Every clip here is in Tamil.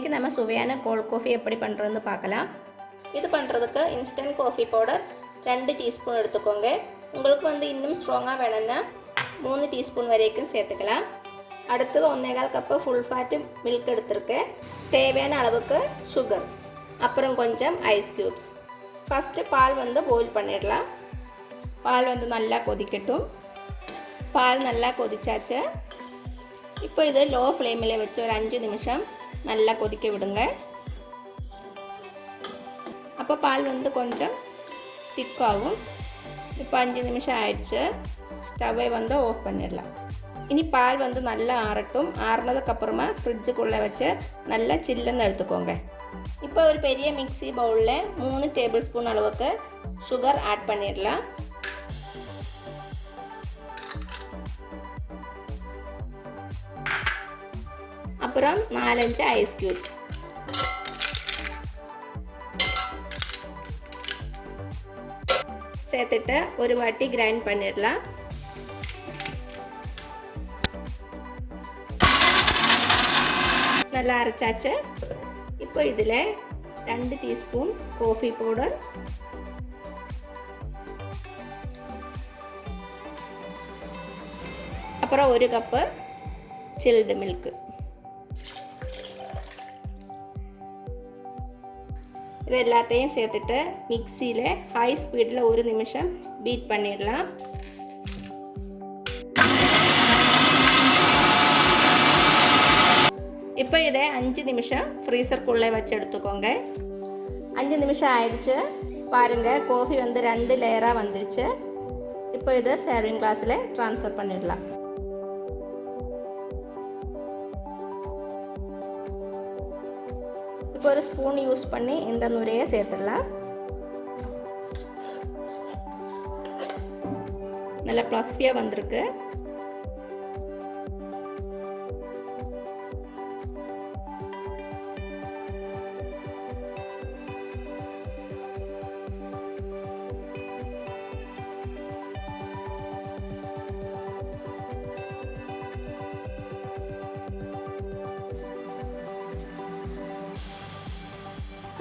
இன்றைக்கி நம்ம சுவையான கோல்ட் காஃபி எப்படி பண்ணுறதுன்னு பார்க்கலாம். இது பண்ணுறதுக்கு இன்ஸ்டன்ட் காஃபி பவுடர் 2 டீஸ்பூன் எடுத்துக்கோங்க. உங்களுக்கு இன்னும் ஸ்ட்ராங்காக வேணும்னா 3 டீஸ்பூன் வரைக்கும் சேர்த்துக்கலாம். அடுத்தது 1/4 கப்பு ஃபுல் ஃபேட் மில்க் எடுத்துருக்கேன். தேவையான அளவுக்கு சுகர், அப்புறம் கொஞ்சம் ஐஸ் க்யூப்ஸ். ஃபஸ்ட்டு பால் பாயில் பண்ணிடலாம். பால் நல்லா கொதிக்கட்டும். பால் நல்லா கொதிச்சாச்சு. இப்போ இது லோ ஃப்ளேமில் வச்சு ஒரு 5 நிமிஷம் நல்லா கொதிக்க விடுங்க. அப்போ பால் கொஞ்சம் திக்காகும். இப்போ 5 நிமிஷம் ஆயிடுச்சு. ஸ்டவ்வை ஆஃப் பண்ணிடலாம். இனி பால் நல்லா ஆறட்டும். ஆறுனதுக்கப்புறமா ஃப்ரிட்ஜுக்குள்ளே வச்சு நல்லா சில்லுன்னு எடுத்துக்கோங்க. இப்போ ஒரு பெரிய மிக்ஸி பவுலில் 3 டேபிள் ஸ்பூன் அளவுக்கு சுகர் ஆட் பண்ணிடலாம். அப்புறம் 4-5 ஐஸ் க்யூப்ஸ். சேர்த்துட்டு ஒரு வாட்டி கிரைண்ட் பண்ணிடலாம். நல்லா அரைச்சாச்சு. இப்போ இதில் 2 டீஸ்பூன் காஃபி பவுடர், அப்புறம் 1 கப்பு சில்டு மில்க். இது எல்லாத்தையும் சேர்த்துட்டு மிக்சியில் ஹை ஸ்பீடில் 1 நிமிஷம் பீட் பண்ணிடலாம். இப்போ இதை 5 நிமிஷம் ஃப்ரீசருக்குள்ளே வச்சு எடுத்துக்கோங்க. 5 நிமிஷம் ஆயிடுச்சு. பாருங்கள், காஃபி 2 லேயராக வந்துடுச்சு. இப்போ இதை சர்விங் கிளாஸில் ட்ரான்ஸ்ஃபர் பண்ணிடலாம். இப்போ ஒரு ஸ்பூன் யூஸ் பண்ணி இந்த நுரையை சேர்த்துடலாம். நல்லா ப்ளஃபியாக வந்திருக்கு.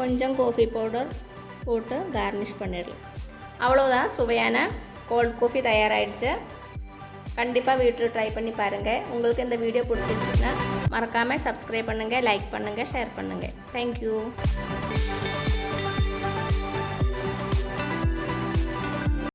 கொஞ்சம் காஃபி பவுடர் போட்டு கார்னிஷ் பண்ணிடலாம். அவ்வளோதான், சுவையான கோல்ட் காஃபி தயாராகிடுச்சு. கண்டிப்பாக வீட்டில் ட்ரை பண்ணி பாருங்கள். உங்களுக்கு இந்த வீடியோ பிடிச்சிருந்துச்சுன்னா மறக்காமல் சப்ஸ்கிரைப் பண்ணுங்கள், லைக் பண்ணுங்கள், ஷேர் பண்ணுங்கள். தேங்க்யூ.